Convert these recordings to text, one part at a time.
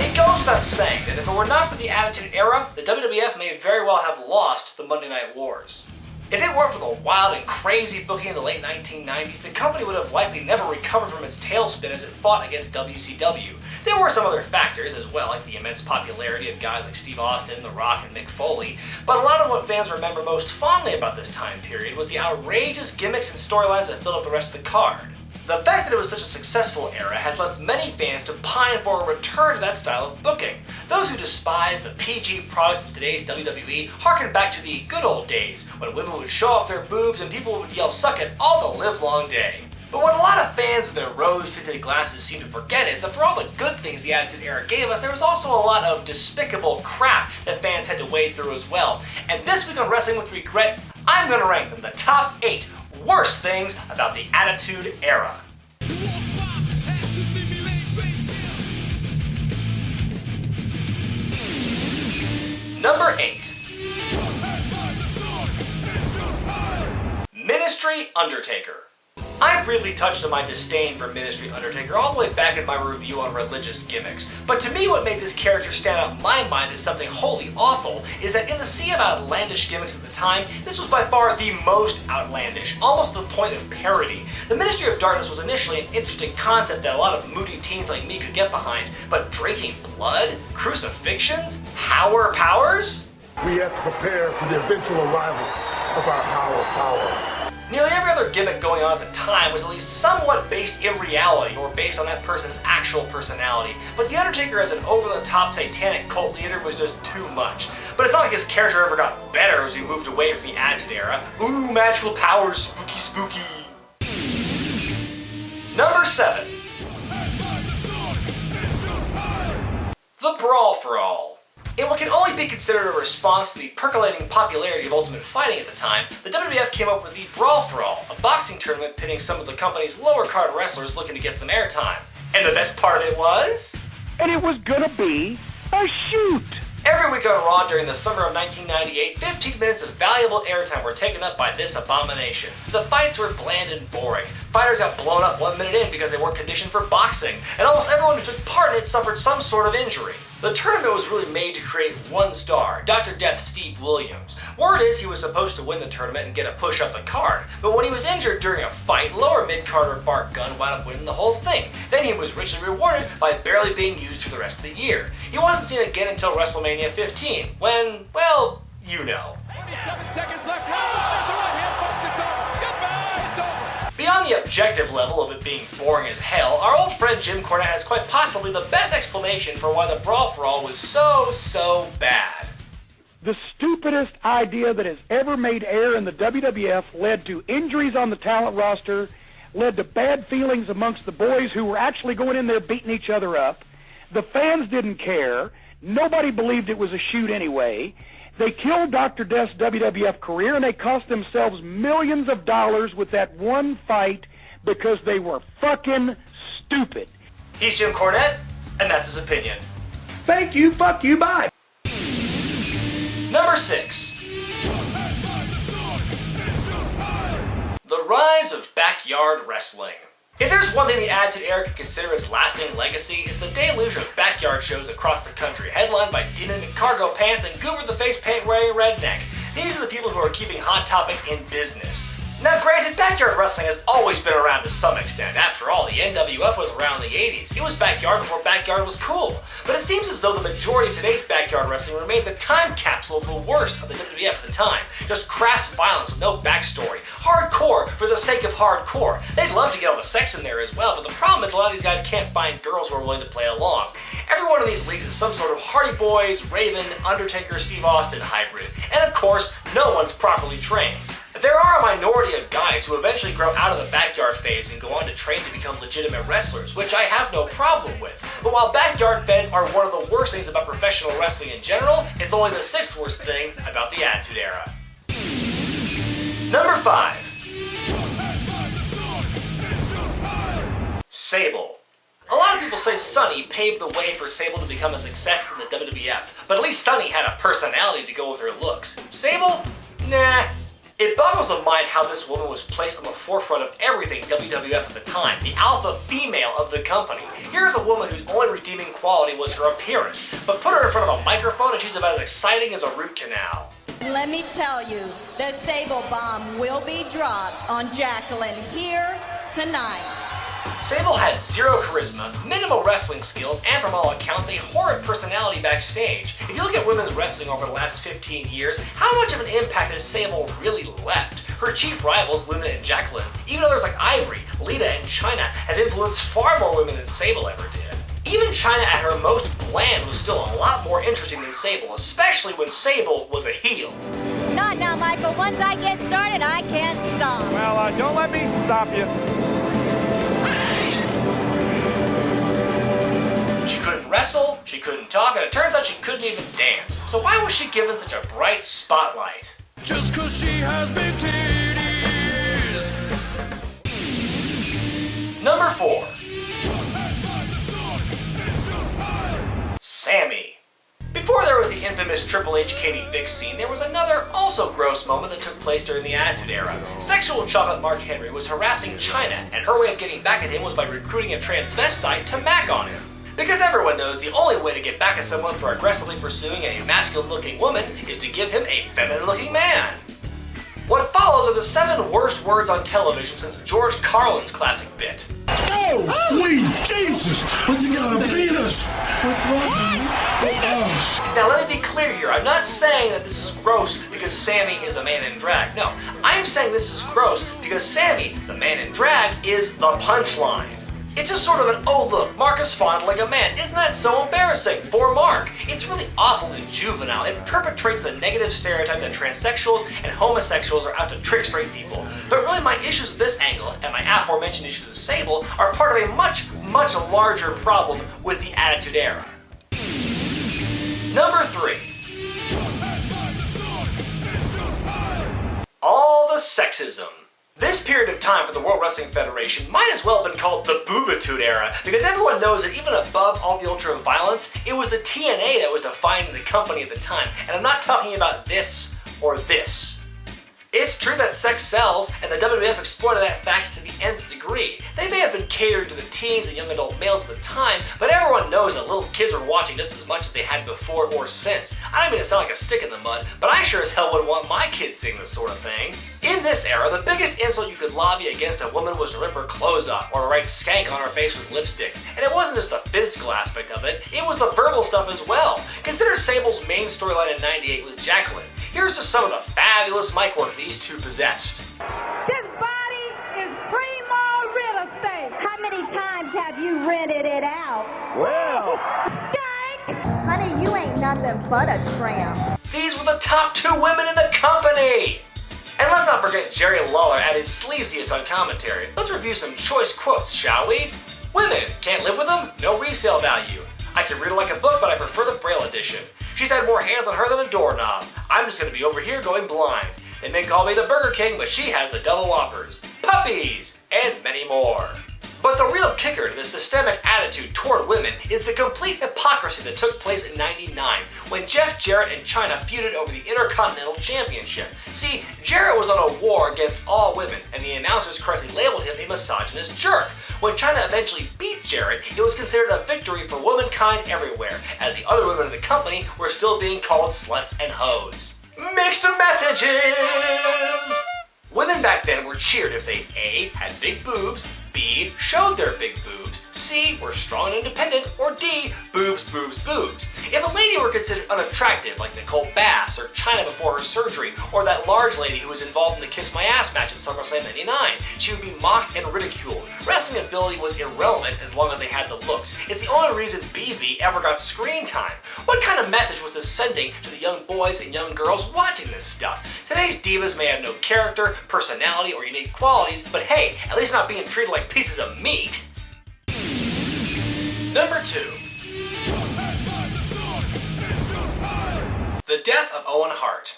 It goes without saying that if it were not for the Attitude Era, the WWF may very well have lost the Monday Night Wars. If it weren't for the wild and crazy booking in the late 1990s, the company would have likely never recovered from its tailspin as it fought against WCW. There were some other factors as well, like the immense popularity of guys like Steve Austin, The Rock, and Mick Foley, but a lot of what fans remember most fondly about this time period was the outrageous gimmicks and storylines that filled up the rest of the card. The fact that it was such a successful era has left many fans to pine for a return to that style of booking. Those who despise the PG product of today's WWE harken back to the good old days, when women would show off their boobs and people would yell "suck it" all the livelong day. But what a lot of fans with their rose-tinted glasses seem to forget is that for all the good things the Attitude Era gave us, there was also a lot of despicable crap that fans had to wade through as well. And this week on Wrestling with Regret, I'm going to rank them the top 8 worst things about the Attitude Era. Number 8. Ministry Undertaker. I briefly touched on my disdain for Ministry Undertaker all the way back in my review on religious gimmicks, but to me what made this character stand out in my mind as something wholly awful is that in the sea of outlandish gimmicks at the time, this was by far the most outlandish, almost to the point of parody. The Ministry of Darkness was initially an interesting concept that a lot of moody teens like me could get behind, but drinking blood? Crucifixions? Power powers? We have to prepare for the eventual arrival of our higher power. Nearly every other gimmick going on at the time was at least somewhat based in reality or based on that person's actual personality, but The Undertaker as an over-the-top satanic cult leader was just too much. But it's not like his character ever got better as we moved away from the Attitude Era. Ooh, magical powers, spooky spooky. Number 7. The Brawl for All. In what can only be considered a response to the percolating popularity of Ultimate Fighting at the time, the WWF came up with the Brawl for All, a boxing tournament pitting some of the company's lower card wrestlers looking to get some airtime. And the best part of it was? And it was gonna be a shoot! Every week on Raw during the summer of 1998, 15 minutes of valuable airtime were taken up by this abomination. The fights were bland and boring. Fighters got blown up 1 minute in because they weren't conditioned for boxing, and almost everyone who took part in it suffered some sort of injury. The tournament was really made to create one star, Dr. Death Steve Williams. Word is he was supposed to win the tournament and get a push up the card, but when he was injured during a fight, lower mid-carder Bart Gunn wound up winning the whole thing. Then he was richly rewarded by barely being used for the rest of the year. He wasn't seen again until WrestleMania 15, when, well, you know. 47 seconds left. Oh, there's the right hand, folks. It's over. Goodbye. It's over. Beyond the objective level of it being boring as hell, our old friend Jim Cornette has quite possibly the best explanation for why the Brawl for All was so bad. The stupidest idea that has ever made air in the WWF led to injuries on the talent roster, led to bad feelings amongst the boys who were actually going in there beating each other up. The fans didn't care. Nobody believed it was a shoot anyway. They killed Dr. Death's WWF career, and they cost themselves millions of dollars with that one fight because they were fucking stupid. He's Jim Cornette, and that's his opinion. Thank you, fuck you, bye. Number 6. The rise of backyard wrestling. If there's one thing the Attitude Era can consider its lasting legacy, it's the deluge of backyard shows across the country, headlined by Demon in cargo pants and Goober the face paint wearing redneck. These are the people who are keeping Hot Topic in business. Now granted, backyard wrestling has always been around to some extent. After all, the NWF was around in the 80s. It was backyard before backyard was cool. But it seems as though the majority of today's backyard wrestling remains a time capsule of the worst of the WWF at the time. Just crass violence with no backstory. Hardcore for the sake of hardcore. They'd love to get all the sex in there as well, but the problem is a lot of these guys can't find girls who are willing to play along. Every one of these leagues is some sort of Hardy Boys, Raven, Undertaker, Steve Austin hybrid. And of course, no one's properly trained. There are a minority of guys who eventually grow out of the backyard phase and go on to train to become legitimate wrestlers, which I have no problem with. But while backyard feds are one of the worst things about professional wrestling in general, it's only the 6th worst thing about the Attitude Era. Number 5. Sable. A lot of people say Sunny paved the way for Sable to become a success in the WWF, but at least Sunny had a personality to go with her looks. Sable? Nah. It boggles the mind how this woman was placed on the forefront of everything WWF at the time, the alpha female of the company. Here's a woman whose only redeeming quality was her appearance, but put her in front of a microphone and she's about as exciting as a root canal. Let me tell you, the Sable bomb will be dropped on Jacqueline here tonight. Sable had zero charisma, minimal wrestling skills, and from all accounts, a horrid personality backstage. If you look at women's wrestling over the last 15 years, how much of an impact has Sable really left? Her chief rivals, Luna and Jacqueline, even others like Ivory, Lita, and Chyna, have influenced far more women than Sable ever did. Even Chyna at her most bland was still a lot more interesting than Sable, especially when Sable was a heel. Not now, Michael. Once I get started, I can't stop. Well, don't let me stop you. She couldn't wrestle, she couldn't talk, and it turns out she couldn't even dance. So why was she given such a bright spotlight? Just 'cause she has big titties. Number 4. Sammy. Before there was the infamous Triple H Katie Vick scene, there was another, also gross moment that took place during the Attitude Era. Sexual chocolate Mark Henry was harassing Chyna, and her way of getting back at him was by recruiting a transvestite to mac on him. Because everyone knows the only way to get back at someone for aggressively pursuing a masculine-looking woman is to give him a feminine-looking man. What follows are the 7 worst words on television since George Carlin's classic bit. Oh, sweet Jesus! What's he got, a penis? What's wrong? Now let me be clear here, I'm not saying that this is gross because Sammy is a man in drag. No, I'm saying this is gross because Sammy, the man in drag, is the punchline. It's just sort of an, oh look, Mark is fondling a man. Isn't that so embarrassing for Mark? It's really awful and juvenile. It perpetrates the negative stereotype that transsexuals and homosexuals are out to trick straight people. But really my issues with this angle and my aforementioned issues with Sable are part of a much, much larger problem with the Attitude Era. Number 3. All the sexism. This period of time for the World Wrestling Federation might as well have been called the Boobitude Era, because everyone knows that even above all the ultra-violence, it was the TNA that was defining the company at the time, and I'm not talking about this or this. It's true that sex sells, and the WWF exploited that fact to the nth degree. They may have been catering to the teens and young adult males at the time, but everyone knows that little kids are watching just as much as they had before or since. I don't mean to sound like a stick in the mud, but I sure as hell wouldn't want my kids seeing this sort of thing. In this era, the biggest insult you could lobby against a woman was to rip her clothes off or to write skank on her face with lipstick. And it wasn't just the physical aspect of it, it was the verbal stuff as well. Consider Sable's main storyline in '98 with Jacqueline. Here's just some of the fabulous mic work these two possessed. This body is primo real estate. How many times have you rented it out? Well. Skank! Honey, you ain't nothing but a tramp. These were the top 2 women in the company! And let's not forget Jerry Lawler at his sleaziest on commentary. Let's review some choice quotes, shall we? Women, can't live with them? No resale value. I can read it like a book, but I prefer the Braille edition. She's had more hands on her than a doorknob. I'm just gonna be over here going blind. They may call me the Burger King, but she has the double whoppers. Puppies! And many more. But the real kicker to the systemic attitude toward women is the complete hypocrisy that took place in '99 when Jeff Jarrett and Chyna feuded over the Intercontinental Championship. See, Jarrett was on a war against all women, and the announcers correctly labeled him a misogynist jerk. When Chyna eventually beat Jarrett, it was considered a victory for womankind everywhere, as the other women in the company were still being called sluts and hoes. Mixed messages! Women back then were cheered if they A. had big boobs, B. showed their big boobs, C. were strong and independent, or D. boobs, boobs, boobs. If a lady were considered unattractive, like Nicole Bass or Chyna before her surgery, or that large lady who was involved in the Kiss My Ass match at SummerSlam '99, she would be mocked and ridiculed. Wrestling ability was irrelevant as long as they had the looks. It's the only reason BB ever got screen time. What kind of message was this sending to the young boys and young girls watching this stuff? Today's divas may have no character, personality, or unique qualities, but hey, at least not being treated like pieces of meat. Number 2. The death of Owen Hart.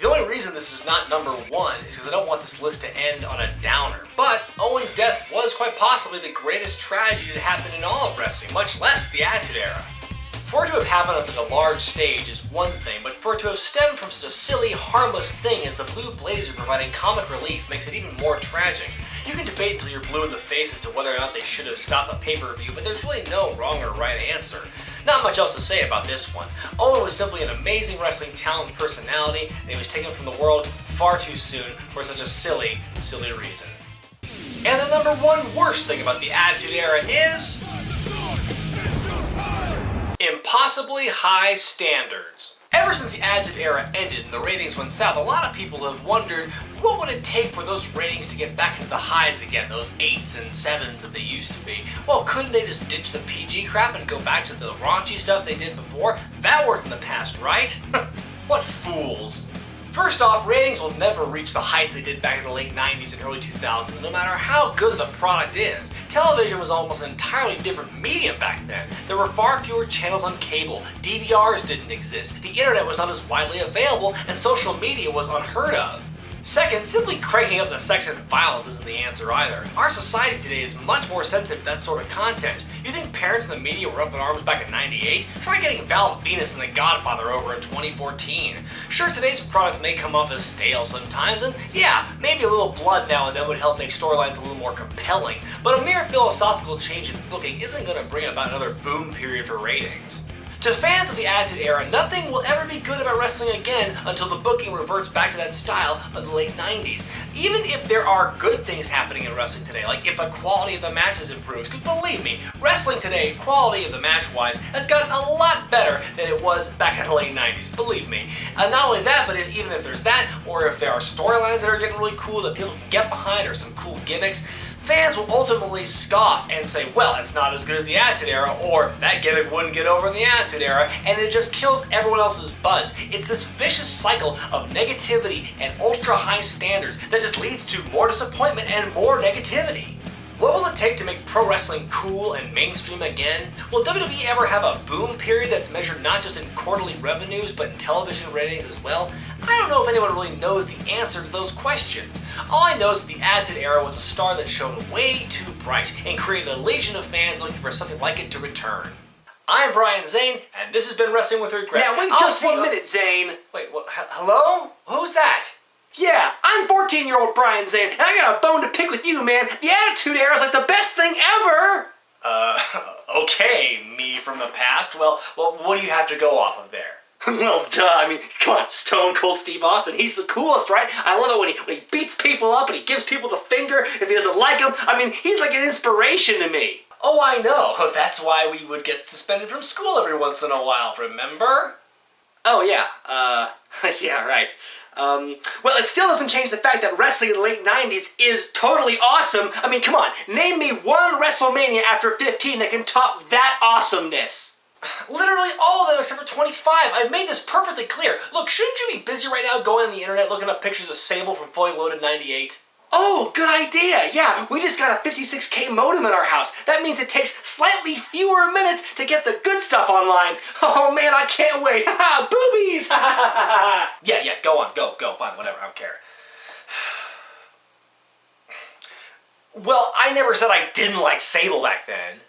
The only reason this is not number 1 is because I don't want this list to end on a downer. But Owen's death was quite possibly the greatest tragedy that happened in all of wrestling, much less the Attitude Era. For it to have happened on such a large stage is one thing, but for it to have stemmed from such a silly, harmless thing as the blue blazer providing comic relief makes it even more tragic. You can debate until you're blue in the face as to whether or not they should have stopped the pay-per-view, but there's really no wrong or right answer. Not much else to say about this one. Owen was simply an amazing wrestling talent and personality, and he was taken from the world far too soon for such a silly, silly reason. And the number 1 worst thing about the Attitude Era is impossibly high standards. Ever since the Attitude Era ended and the ratings went south, a lot of people have wondered what would it take for those ratings to get back into the highs again, those 8s and 7s that they used to be. Well, couldn't they just ditch the PG crap and go back to the raunchy stuff they did before? That worked in the past, right? What fools. First off, ratings will never reach the heights they did back in the late 90s and early 2000s, no matter how good the product is. Television was almost an entirely different medium back then. There were far fewer channels on cable, DVRs didn't exist, the internet was not as widely available, and social media was unheard of. Second, simply cranking up the sex and violence isn't the answer either. Our society today is much more sensitive to that sort of content. You think parents in the media were up in arms back in '98? Try getting Val Venus and The Godfather over in 2014. Sure, today's product may come off as stale sometimes, and yeah, maybe a little blood now and then would help make storylines a little more compelling, but a mere philosophical change in booking isn't going to bring about another boom period for ratings. To fans of the Attitude Era, nothing will ever be good about wrestling again until the booking reverts back to that style of the late 90s. Even if there are good things happening in wrestling today, like if the quality of the matches improves, because believe me, wrestling today, quality of the match-wise, has gotten a lot better than it was back in the late 90s, believe me. Not only that, but even if there's that, or if there are storylines that are getting really cool that people can get behind, or some cool gimmicks, fans will ultimately scoff and say, well, it's not as good as the Attitude Era, or that gimmick wouldn't get over in the Attitude Era, and it just kills everyone else's buzz. It's this vicious cycle of negativity and ultra-high standards that just leads to more disappointment and more negativity. What will it take to make pro wrestling cool and mainstream again? Will WWE ever have a boom period that's measured not just in quarterly revenues, but in television ratings as well? I don't know if anyone really knows the answer to those questions. All I know is that the Attitude Era was a star that shone way too bright and created a legion of fans looking for something like it to return. I'm Brian Zane, and this has been Wrestling with Regret. Now wait just 1 minute, Zane. Wait, what? Hello? Who's that? Yeah, I'm 14-year-old Brian Zane, and I got a bone to pick with you, man. The Attitude Era is like the best thing ever! Okay, me from the past. Well, what do you have to go off of there? Well, duh, I mean, come on, Stone Cold Steve Austin, he's the coolest, right? I love it when he beats people up and he gives people the finger if he doesn't like them. I mean, he's like an inspiration to me. Oh, I know. That's why we would get suspended from school every once in a while, remember? Oh, yeah, yeah, right. Well, it still doesn't change the fact that wrestling in the late 90s is totally awesome. I mean, come on, name me one WrestleMania after 15 that can top that awesomeness. Literally all of them except for 25. I've made this perfectly clear. Look, shouldn't you be busy right now going on the internet looking up pictures of Sable from Fully Loaded 98? Oh, good idea. Yeah, we just got a 56K modem in our house. That means it takes slightly fewer minutes to get the good stuff online. Oh man, I can't wait. Haha, boobies. Yeah, go on, go, fine, whatever, I don't care. Well, I never said I didn't like Sable back then.